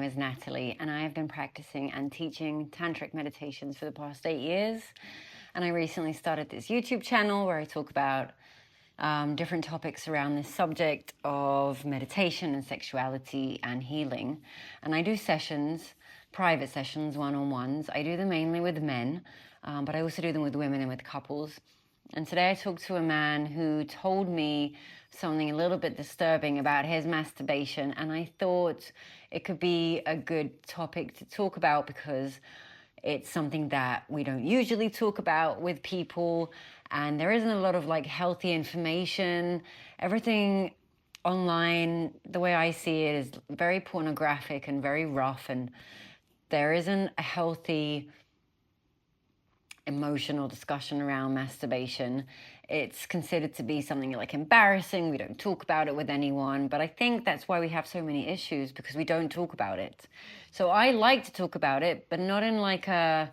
is Natalie, and I have been practicing and teaching tantric meditations for the past 8 years. And I recently started this YouTube channel where I talk about different topics around this subject of meditation and sexuality and healing. And I do sessions, private sessions, one-on-ones. I do them mainly with men, but I also do them with women and with couples. And today I talked to a man who told me something a little bit disturbing about his masturbation, and I thought it could be a good topic to talk about because it's something that we don't usually talk about with people, and there isn't a lot of like healthy information. Everything online, the way I see it, is very pornographic and very rough, and there isn't a healthy emotional discussion around masturbation. It's considered to be something like embarrassing. We don't talk about it with anyone, but I think that's why we have so many issues, because we don't talk about it. So I like to talk about it, but not in like a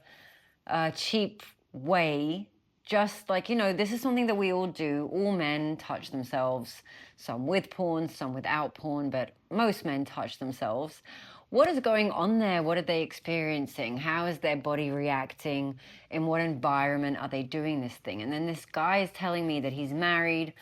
cheap way. Just like, you know, this is something that we all do. All men touch themselves, some with porn, some without porn, but most men touch themselves. What is going on there? What are they experiencing? How is their body reacting? In what environment are they doing this thing? And then this guy is telling me that he's married,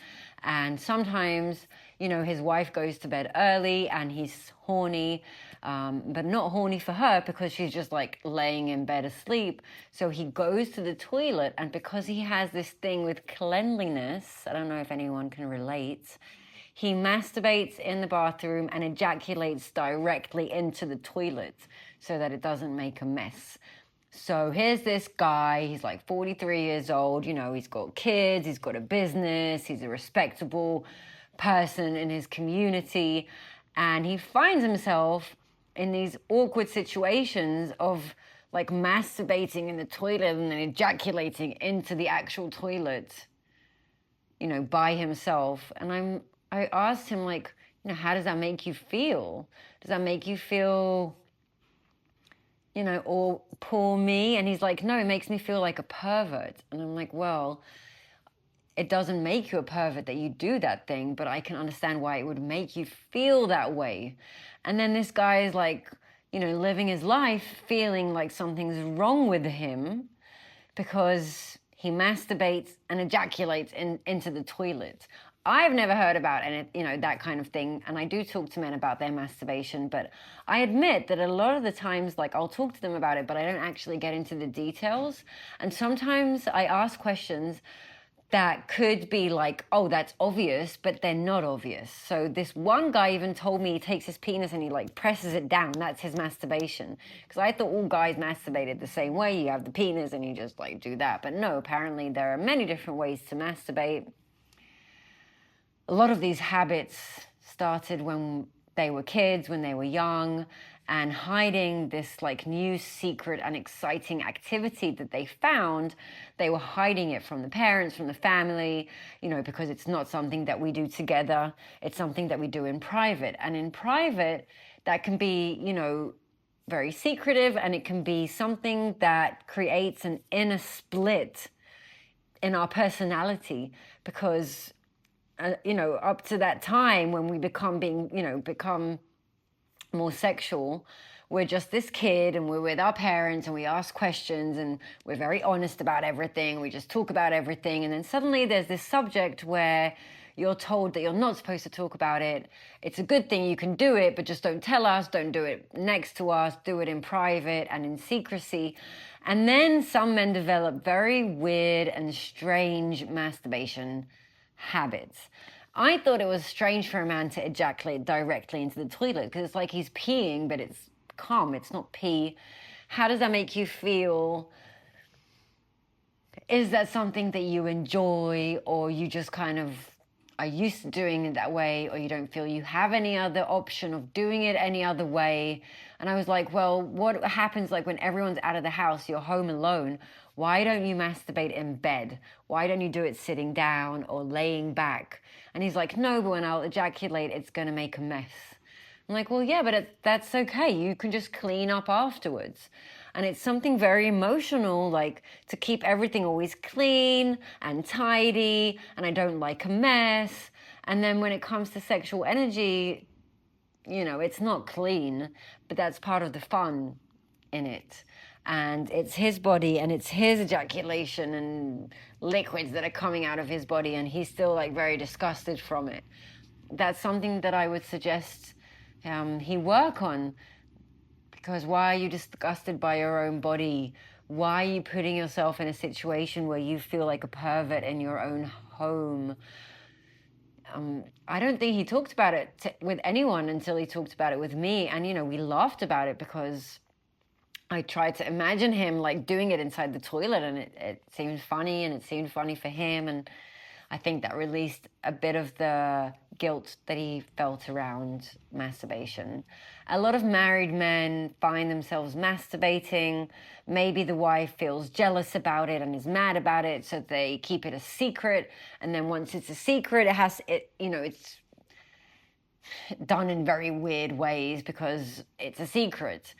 and sometimes, you know, his wife goes to bed early and he's horny, but not horny for her because she's just like laying in bed asleep. So he goes to the toilet, and because he has this thing with cleanliness, I don't know if anyone can relate, he masturbates in the bathroom and ejaculates directly into the toilet so that it doesn't make a mess. So here's this guy, he's like 43 years old, you know, he's got kids, he's got a business, he's a respectable person in his community, and he finds himself in these awkward situations of like masturbating in the toilet and then ejaculating into the actual toilet, you know, by himself. And I asked him, like, you know, how does that make you feel? Does that make you feel, you know, or poor me? And he's like, no, it makes me feel like a pervert. And I'm like, well, it doesn't make you a pervert that you do that thing, but I can understand why it would make you feel that way. And then this guy is like, you know, living his life feeling like something's wrong with him because he masturbates and ejaculates into the toilet. I've never heard about any, you know, that kind of thing, and I do talk to men about their masturbation, but I admit that a lot of the times, like, I'll talk to them about it, but I don't actually get into the details. And sometimes I ask questions that could be like, oh, that's obvious, but they're not obvious. So this one guy even told me he takes his penis and he like presses it down. That's his masturbation. Because I thought all guys masturbated the same way. You have the penis and you just like do that. But no, apparently there are many different ways to masturbate. A lot of these habits started when they were kids, when they were young, and hiding this like new secret and exciting activity that they found, they were hiding it from the parents, from the family, you know, because it's not something that we do together. It's something that we do in private. And in private, that can be, you know, very secretive, and it can be something that creates an inner split in our personality because you know, up to that time when we become more sexual, we're just this kid and we're with our parents and we ask questions and we're very honest about everything. We just talk about everything. And then suddenly there's this subject where you're told that you're not supposed to talk about it. It's a good thing, you can do it, but just don't tell us, don't do it next to us, do it in private and in secrecy. And then some men develop very weird and strange masturbation habits. I thought it was strange for a man to ejaculate directly into the toilet because it's like he's peeing, but it's cum, it's not pee. How does that make you feel? Is that something that you enjoy, or you just kind of are used to doing it that way, or you don't feel you have any other option of doing it any other way? And I was like, well, what happens like when everyone's out of the house, you're home alone? Why don't you masturbate in bed? Why don't you do it sitting down or laying back? And he's like, no, but when I'll ejaculate, it's going to make a mess. I'm like, well, yeah, but that's okay. You can just clean up afterwards. And it's something very emotional, like to keep everything always clean and tidy, and I don't like a mess. And then when it comes to sexual energy, it's not clean, but that's part of the fun in it. And it's his body and it's his ejaculation and liquids that are coming out of his body, and he's still like very disgusted from it. That's something that I would suggest he work on, because why are you disgusted by your own body? Why are you putting yourself in a situation where you feel like a pervert in your own home? I don't think he talked about it with anyone until he talked about it with me. And, we laughed about it because I tried to imagine him like doing it inside the toilet, and it seemed funny, and it seemed funny for him. And I think that released a bit of the guilt that he felt around masturbation. A lot of married men find themselves masturbating. Maybe the wife feels jealous about it and is mad about it, so they keep it a secret. And then once it's a secret, it's done in very weird ways because it's a secret.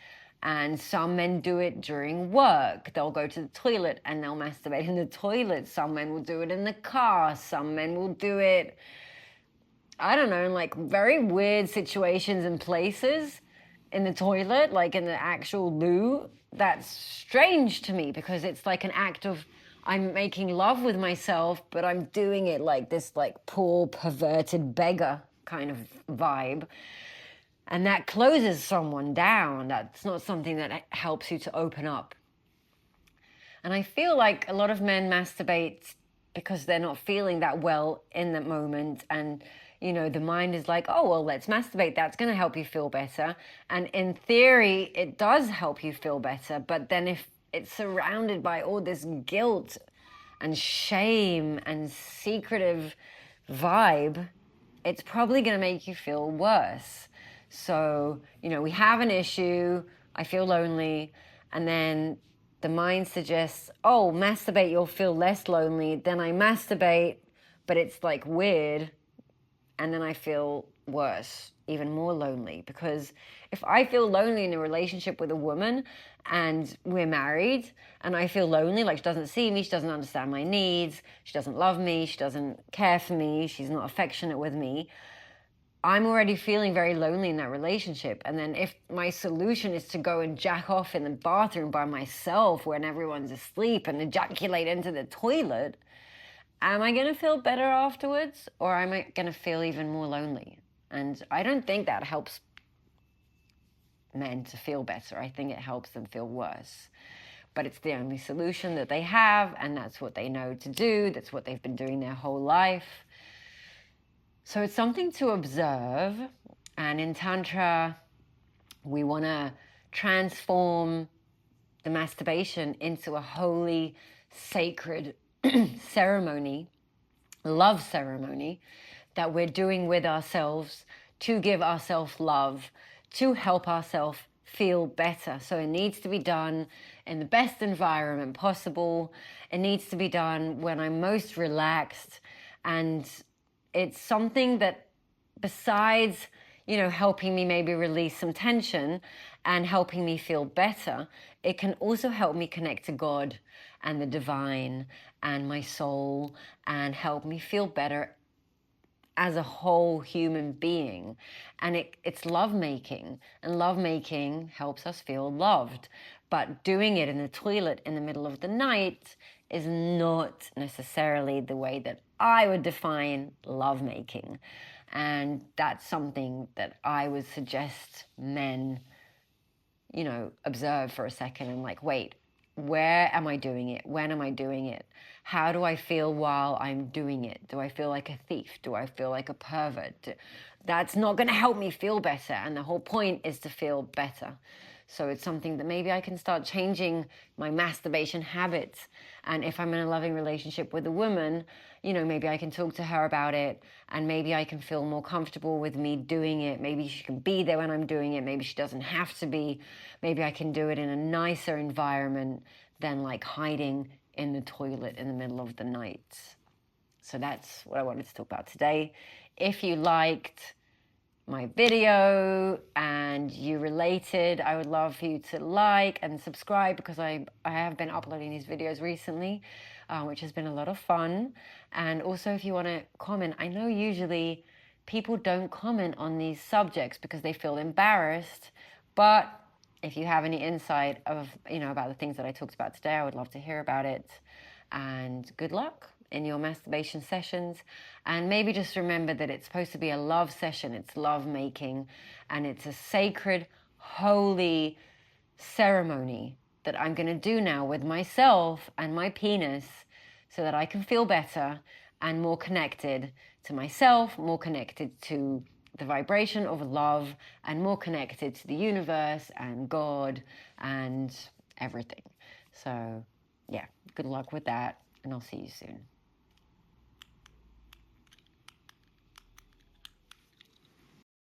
And some men do it during work. They'll go to the toilet and they'll masturbate in the toilet. Some men will do it in the car. Some men will do it, I don't know, in like very weird situations and places in the toilet, like in the actual loo. That's strange to me because it's like an act of, I'm making love with myself, but I'm doing it like this like poor perverted beggar kind of vibe. And that closes someone down. That's not something that helps you to open up. And I feel like a lot of men masturbate because they're not feeling that well in that moment. And, the mind is like, oh, well, let's masturbate. That's going to help you feel better. And in theory, it does help you feel better. But then if it's surrounded by all this guilt and shame and secretive vibe, it's probably going to make you feel worse. So, we have an issue, I feel lonely, and then the mind suggests, oh, masturbate, you'll feel less lonely. Then I masturbate, but it's like weird, and then I feel worse, even more lonely. Because if I feel lonely in a relationship with a woman and we're married and I feel lonely, like she doesn't see me, she doesn't understand my needs, she doesn't love me, she doesn't care for me, she's not affectionate with me, I'm already feeling very lonely in that relationship. And then if my solution is to go and jack off in the bathroom by myself when everyone's asleep and ejaculate into the toilet, am I going to feel better afterwards, or am I going to feel even more lonely? And I don't think that helps men to feel better. I think it helps them feel worse. But it's the only solution that they have, and that's what they know to do. That's what they've been doing their whole life. So it's something to observe. And in Tantra, we want to transform the masturbation into a holy, sacred ceremony, love ceremony, that we're doing with ourselves to give ourselves love, to help ourselves feel better. So it needs to be done in the best environment possible. It needs to be done when I'm most relaxed. And it's something that, besides, helping me maybe release some tension and helping me feel better, it can also help me connect to God and the divine and my soul, and help me feel better as a whole human being. And it's lovemaking, and lovemaking helps us feel loved. But doing it in the toilet in the middle of the night is not necessarily the way that I would define lovemaking. And that's something that I would suggest men, observe for a second and like, wait, where am I doing it? When am I doing it? How do I feel while I'm doing it? Do I feel like a thief? Do I feel like a pervert? That's not going to help me feel better. And the whole point is to feel better. So it's something that maybe I can start changing my masturbation habits. And if I'm in a loving relationship with a woman, maybe I can talk to her about it, and maybe I can feel more comfortable with me doing it. Maybe she can be there when I'm doing it. Maybe she doesn't have to be. Maybe I can do it in a nicer environment than like hiding in the toilet in the middle of the night. So that's what I wanted to talk about today. If you liked my video and you related, I would love for you to like and subscribe, because I have been uploading these videos recently, which has been a lot of fun. And also, if you want to comment, I know usually people don't comment on these subjects because they feel embarrassed. But if you have any insight of, about the things that I talked about today, I would love to hear about it. And good luck in your masturbation sessions. And maybe just remember that it's supposed to be a love session. It's love making, and it's a sacred, holy ceremony that I'm going to do now with myself and my penis, so that I can feel better and more connected to myself, more connected to the vibration of love, and more connected to the universe and God and everything. So yeah, good luck with that, and I'll see you soon.